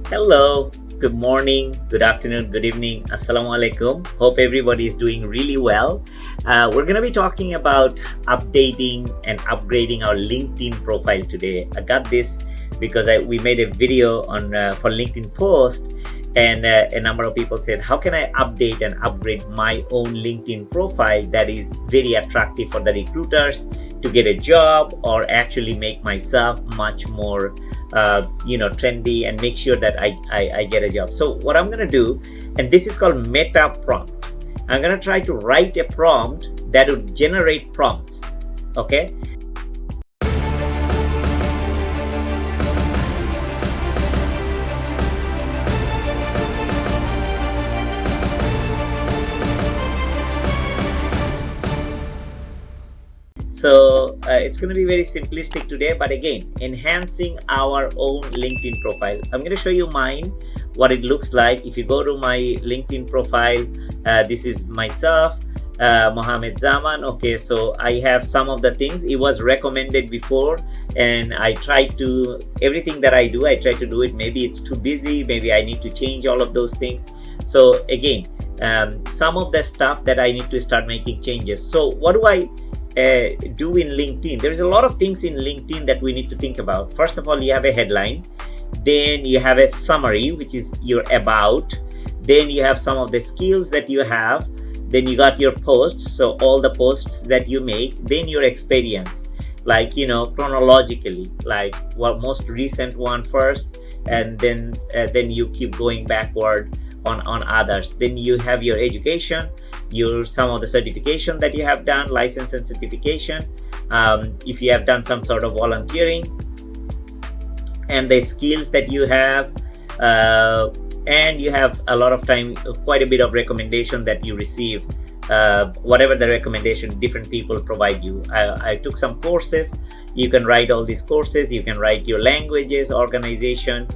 Hello, good morning, good afternoon, good evening. Assalamu alaikum. Hope everybody is doing really well. We're going to be talking about updating and upgrading our LinkedIn profile today. I got this because we made a video on for LinkedIn post, and a number of people said, how can I update and upgrade my own LinkedIn profile that is very attractive for the recruiters to get a job, or actually make myself much more trendy and make sure that I get a job. So what I'm gonna do, and this is called meta prompt. I'm gonna try to write a prompt that would generate prompts. Okay. So it's going to be very simplistic today, but again, enhancing our own LinkedIn profile. I'm going to show you mine, what it looks like. If you go to my LinkedIn profile, this is myself, Mohammed Zaman. Okay, so I have some of the things. It was recommended before, and I try to, everything that I do, I try to do it. Maybe it's too busy, maybe I need to change all of those things. So again, some of the stuff that I need to start making changes. So what do I do in LinkedIn? There's a lot of things in LinkedIn that we need to think about. First of all, you have a headline, then you have a summary, which is your about, then you have some of the skills that you have, then you got your posts, so all the posts that you make, then your experience, like chronologically, like what most recent one first, and then you keep going backward on others. Then you have your education, some of the certification that you have done, license and certification, if you have done some sort of volunteering, and the skills that you have, and you have a lot of time, quite a bit of recommendation that you receive, whatever the recommendation different people provide you. I took some courses. You can write all these courses, you can write your languages, organization,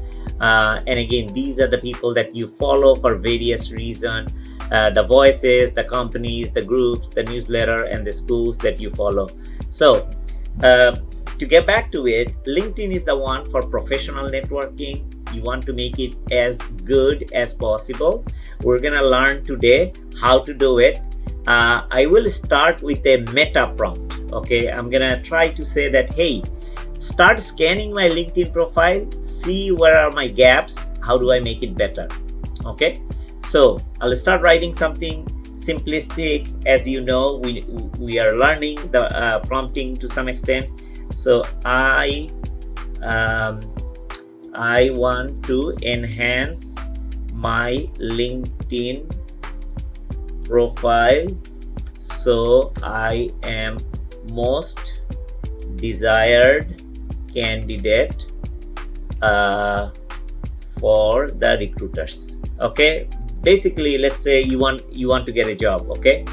and again, these are the people that you follow for various reasons. The voices, the companies, the groups, the newsletter, and the schools that you follow. So to get back to it, LinkedIn is the one for professional networking. You want to make it as good as possible. We're gonna learn today how to do it. I will start with a meta prompt. Okay, I'm gonna try to say that, hey, start scanning my LinkedIn profile, see where are my gaps, how do I make it better. Okay, so I'll start writing something simplistic. As you know, we are learning the prompting to some extent. So I want to enhance my LinkedIn profile, so I am most desired candidate for the recruiters. Okay, basically, let's say you want to get a job. Okay,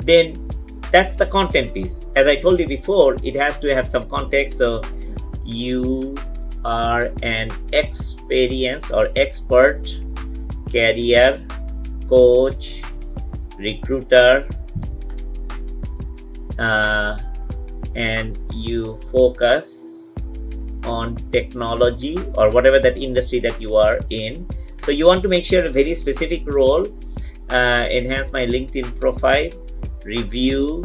then that's the content piece. As I told you before, it has to have some context. So you are an experienced or expert career coach, recruiter, and you focus on technology or whatever that industry that you are in. So you want to make sure a very specific role, enhance my LinkedIn profile, review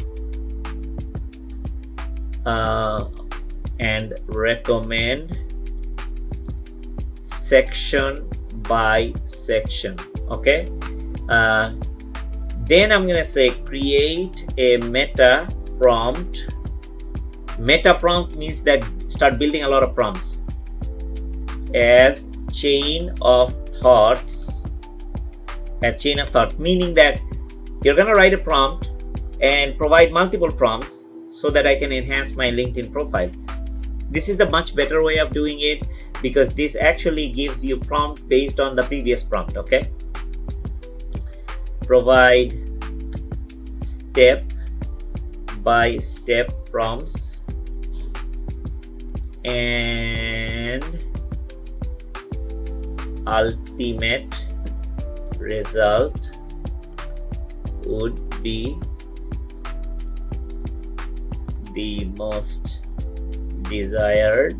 and recommend section by section. Okay, then I'm gonna say create a meta prompt. Meta prompt means that start building a lot of prompts as chain of thoughts. A chain of thought, meaning that you're gonna write a prompt and provide multiple prompts so that I can enhance my LinkedIn profile. This is the much better way of doing it, because this actually gives you prompt based on the previous prompt. Okay, provide step by step prompts and ultimate result would be the most desired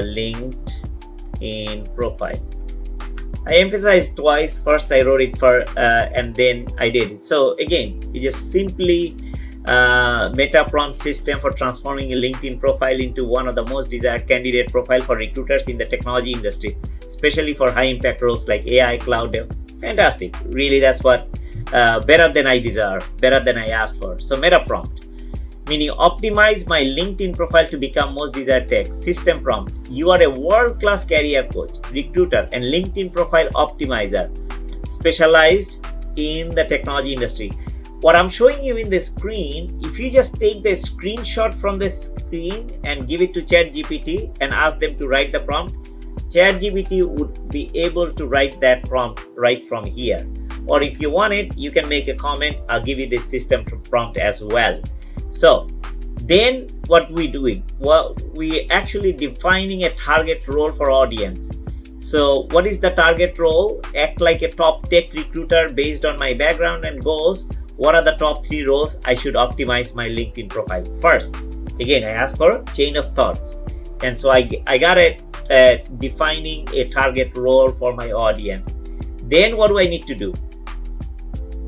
linked in profile. I emphasized twice. First I wrote it for and then I did it. So again, you just simply meta prompt system for transforming a LinkedIn profile into one of the most desired candidate profile for recruiters in the technology industry, especially for high impact roles like AI, cloud dev. Fantastic. Really, that's what better than I deserve, better than I asked for. So meta prompt, meaning optimize my LinkedIn profile to become most desired tech. System prompt, you are a world-class career coach, recruiter, and LinkedIn profile optimizer specialized in the technology industry. What I'm showing you in the screen, if you just take the screenshot from the screen and give it to ChatGPT and ask them to write the prompt, ChatGPT would be able to write that prompt right from here. Or if you want it, you can make a comment. I'll give you the system prompt as well. So then what we doing? Well, we actually defining a target role for audience. So what is the target role? Act like a top tech recruiter based on my background and goals. What are the top 3 roles I should optimize my LinkedIn profile? First, again, I ask for chain of thoughts. And so I got it defining a target role for my audience. Then what do I need to do?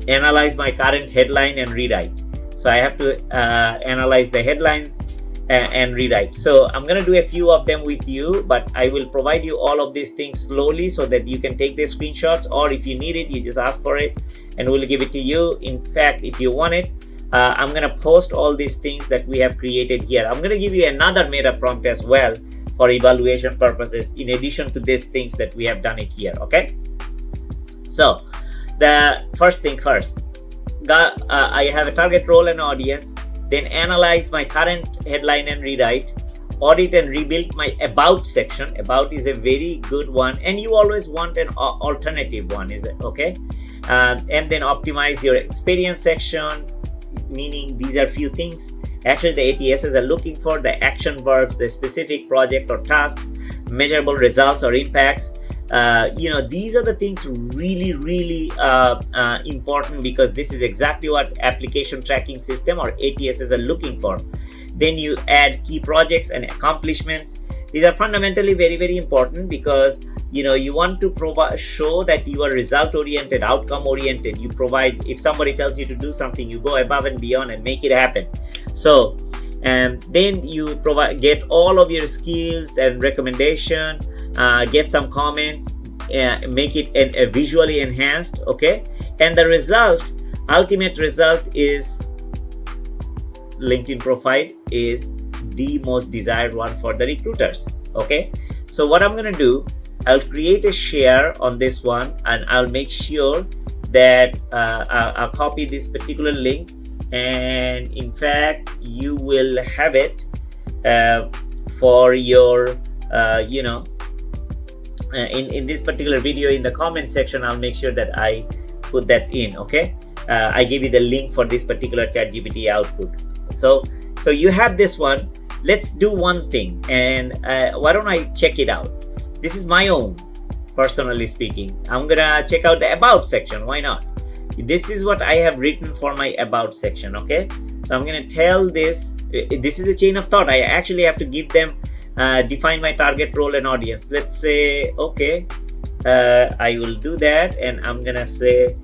Analyze my current headline and rewrite. So I have to analyze the headlines and rewrite. So I'm going to do a few of them with you, but I will provide you all of these things slowly so that you can take the screenshots, or if you need it, you just ask for it and we'll give it to you. In fact, if you want it, I'm going to post all these things that we have created here. I'm going to give you another meta prompt as well for evaluation purposes, in addition to these things that we have done it here. Okay. So the first thing first, I have a target role and audience, then analyze my current headline and rewrite, audit and rebuild my about section. About is a very good one, and you always want an alternative one, is it okay? And then optimize your experience section, meaning these are few things actually the ATSs are looking for: the action verbs, the specific project or tasks, measurable results or impacts. These are the things really important, because this is exactly what application tracking system or ATSs are looking for. Then you add key projects and accomplishments. These are fundamentally very important, because you want to show that you are result oriented, outcome oriented. You provide, if somebody tells you to do something, you go above and beyond and make it happen. So and then you get all of your skills and recommendation, get some comments, make it a visually enhanced. Okay, and the ultimate result is LinkedIn profile is the most desired one for the recruiters. Okay, so what I'm going to do, I'll create a share on this one, and I'll make sure that I'll copy this particular link, and in fact you will have it for your in this particular video. In the comment section, I'll make sure that I put that in. Okay, I give you the link for this particular ChatGPT output. So you have this one. Let's do one thing, and why don't I check it out? This is my own, personally speaking. I'm gonna check out the about section. Why not? This is what I have written for my about section. Okay, so I'm gonna tell this is a chain of thought. I actually have to give them define my target role and audience. Let's say, okay, I will do that, and I'm gonna say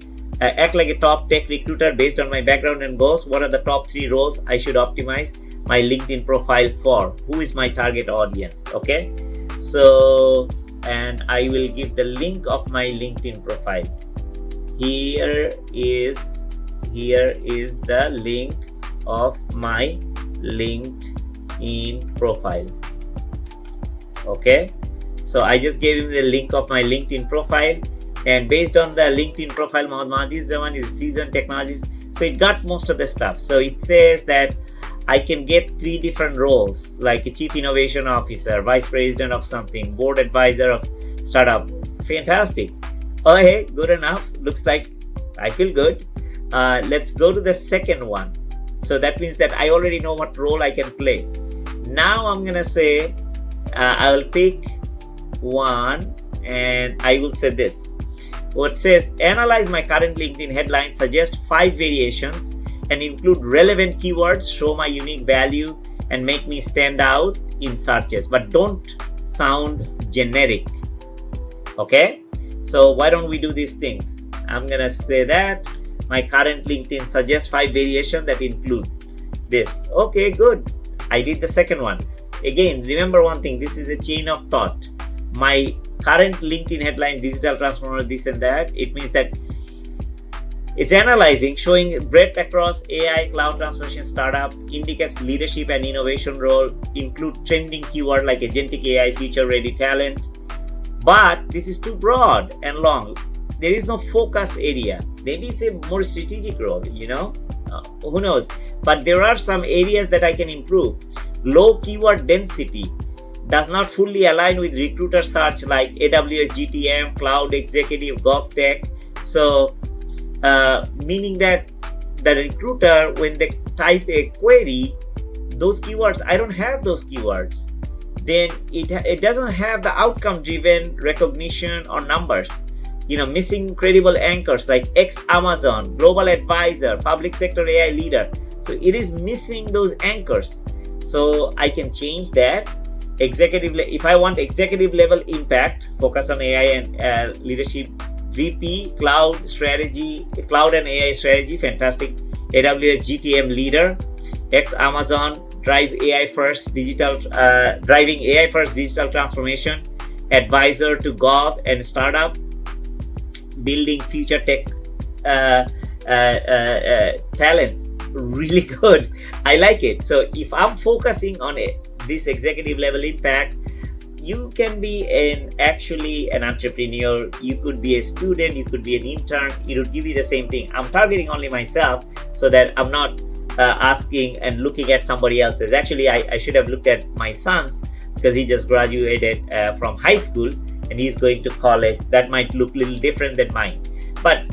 act like a top tech recruiter based on my background and goals. What are the top 3 roles I should optimize my LinkedIn profile for? Who is my target audience? Okay, so, and I will give the link of my LinkedIn profile. Here is the link of my LinkedIn profile. Okay, so I just gave him the link of my LinkedIn profile, and based on the LinkedIn profile, Mohammad Zaman is seasoned technologist. So it got most of the stuff. So it says that I can get 3 different roles, like a chief innovation officer, vice president of something, board advisor of startup. Fantastic. Oh, hey, good enough. Looks like I feel good. Let's go to the second one. So that means that I already know what role I can play. Now I'm gonna say I will pick one, and I will say this. What says, analyze my current LinkedIn headline, suggest 5 variations, and include relevant keywords, show my unique value, and make me stand out in searches. But don't sound generic. Okay, so why don't we do these things? I'm gonna say that my current LinkedIn suggests 5 variations that include this. Okay, good. I did the second one. Again, remember one thing, this is a chain of thought. My current LinkedIn headline, digital transformer, this and that, it means that it's analyzing, showing breadth across AI, cloud transformation startup, indicates leadership and innovation role, include trending keyword like agentic AI, future ready talent. But this is too broad and long. There is no focus area. Maybe it's a more strategic role, who knows? But there are some areas that I can improve. Low keyword density does not fully align with recruiter search like AWS GTM, cloud executive, GovTech. So, meaning that the recruiter, when they type a query, those keywords, I don't have those keywords. Then it doesn't have the outcome driven recognition or numbers. Missing credible anchors like ex-Amazon, global advisor, public sector AI leader. So it is missing those anchors. So I can change that. If I want executive level impact, focus on AI and leadership, VP, cloud and AI strategy, fantastic. AWS GTM leader, ex-Amazon, driving AI first digital transformation, advisor to Gov and startup, building future tech talents. Really good. I like it. So if I'm focusing on this executive level impact, you can be actually an entrepreneur, you could be a student, you could be an intern, it would give you the same thing. I'm targeting only myself so that I'm not asking and looking at somebody else's. Actually, I should have looked at my son's, because he just graduated from high school and he's going to college. That might look a little different than mine. But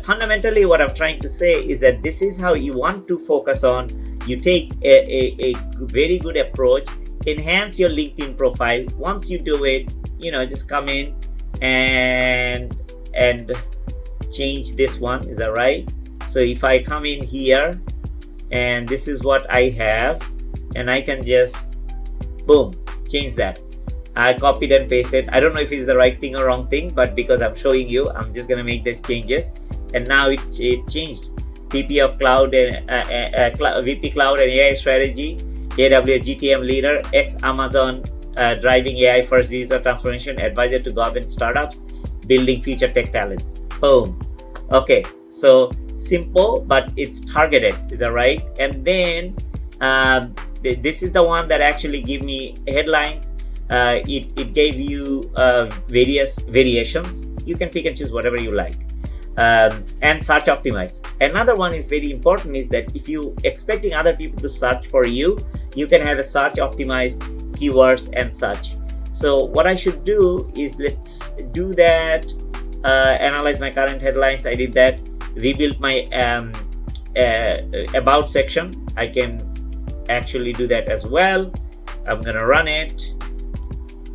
fundamentally what I'm trying to say is that this is how you want to focus on. You take a very good approach, enhance your LinkedIn profile. Once you do it, just come in and change this one. Is that right? So if I come in here and this is what I have, and I can just boom, change that. I copied and pasted. I don't know if it's the right thing or wrong thing, but because I'm showing you, I'm just gonna make these changes. And now it changed. VP of Cloud and VP Cloud and AI Strategy, AWS GTM leader, ex-Amazon, driving AI first digital transformation, advisor to government startups, building future tech talents. Boom. Okay, so simple, but it's targeted. Is that right? And then this is the one that actually give me headlines. It gave you various variations. You can pick and choose whatever you like. And search optimize. Another one is very important, is that if you expecting other people to search for you, you can have a search optimized keywords and such. So what I should do is, let's do that. Analyze my current headlines. I did that. Rebuild my about section. I can actually do that as well. I'm gonna run it.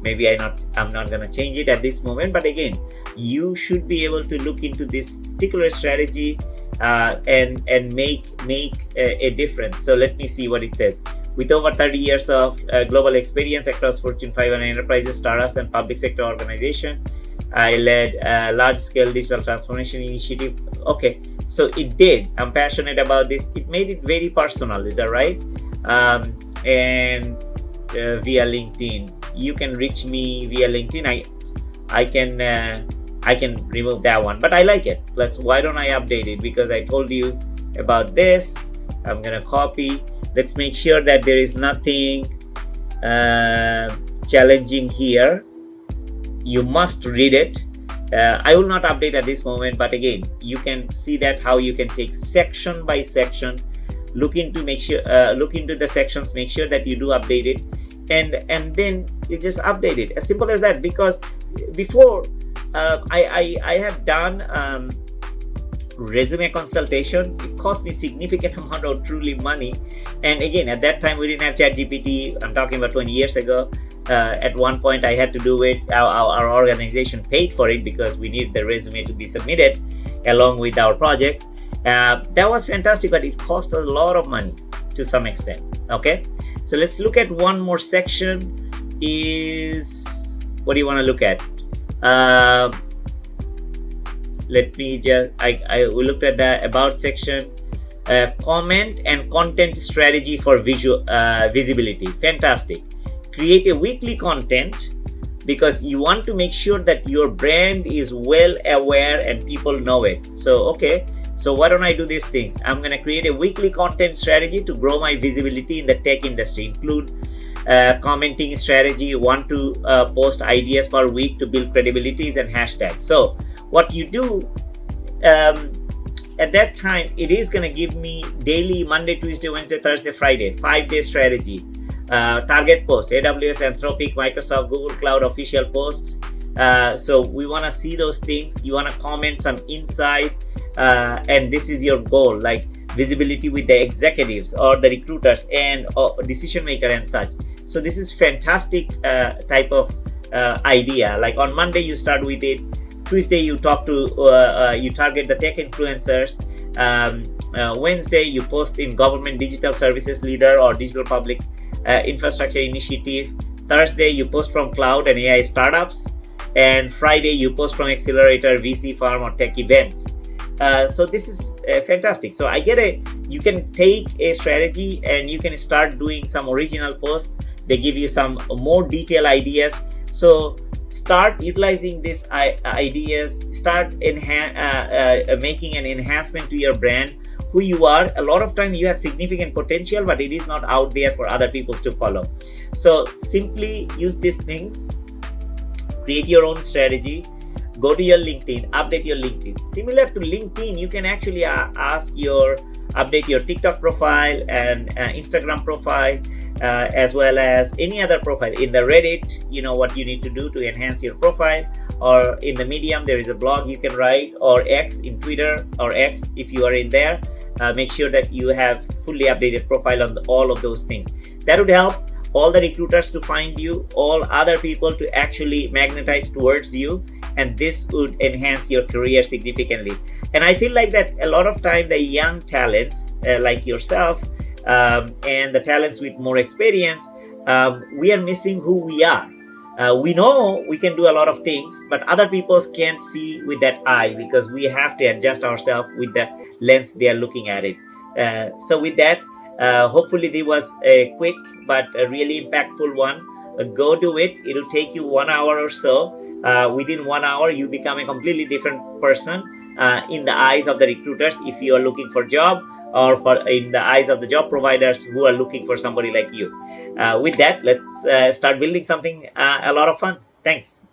Maybe I'm not gonna change it at this moment, but again, you should be able to look into this particular strategy and make a difference. So let me see what it says. With over 30 years of global experience across Fortune 500 enterprises, startups, and public sector organizations, I led a large-scale digital transformation initiative. Okay, so it did. I'm passionate about this. It made it very personal. Is that right? And via LinkedIn, you can reach me via LinkedIn. I can remove that one, but I like it. Why don't I update it? Because I told you about this. I'm gonna copy. Let's make sure that there is nothing challenging here. You must read it. I will not update at this moment, but again, you can see that how you can take section by section, look into the sections, make sure that you do update it, and then you just update it. As simple as that. Because before I have done resume consultation. It cost me significant amount of truly money, and again, at that time we didn't have ChatGPT. I'm talking about 20 years ago. At one point I had to do it. Our organization paid for it because we need the resume to be submitted along with our projects. That was fantastic, but it cost a lot of money to some extent. Okay, so let's look at one more section. What do you want to look at? Um Let me just, I we looked at the about section. Comment and content strategy for visual visibility. Fantastic. Create a weekly content because you want to make sure that your brand is well aware and people know it. So okay, so why don't I do these things? I'm going to create a weekly content strategy to grow my visibility in the tech industry. Include commenting strategy. Want to post ideas per week to build credibilities and hashtags. So what you do, at that time, it is going to give me daily Monday, Tuesday, Wednesday, Thursday, Friday 5-day strategy. Target post, AWS, Anthropic, Microsoft, Google Cloud official posts. So we want to see those things. You want to comment some insight, and this is your goal, like visibility with the executives or the recruiters and decision maker and such. So this is fantastic type of idea. Like on Monday you start with it. Tuesday you talk to you target the tech influencers. Wednesday you post in government digital services leader or digital public infrastructure initiative. Thursday you post from cloud and AI startups, and Friday you post from accelerator, VC firm or tech events. So this is fantastic. So you can take a strategy and you can start doing some original posts. They give you some more detailed ideas. So start utilizing these ideas. Start making an enhancement to your brand, who you are. A lot of time you have significant potential, but it is not out there for other people to follow. So simply use these things. Create your own strategy. Go to your LinkedIn, update your LinkedIn. Similar to LinkedIn, you can actually update your TikTok profile and Instagram profile, as well as any other profile. In the Reddit, you know what you need to do to enhance your profile, or in the Medium, there is a blog you can write, or X in Twitter, or X if you are in there. Make sure that you have fully updated profile on all of those things. That would help all the recruiters to find you, all other people to actually magnetize towards you, and this would enhance your career significantly. And I feel like that a lot of time the young talents like yourself, and the talents with more experience, we are missing who we are. We know we can do a lot of things, but other people can't see with that eye, because we have to adjust ourselves with the lens they are looking at it. So with that, hopefully there was a quick but a really impactful one. Go do it. It'll take you 1 hour or so. Within 1 hour, you become a completely different person in the eyes of the recruiters if you are looking for job, or in the eyes of the job providers who are looking for somebody like you. With that, let's start building something a lot of fun. Thanks.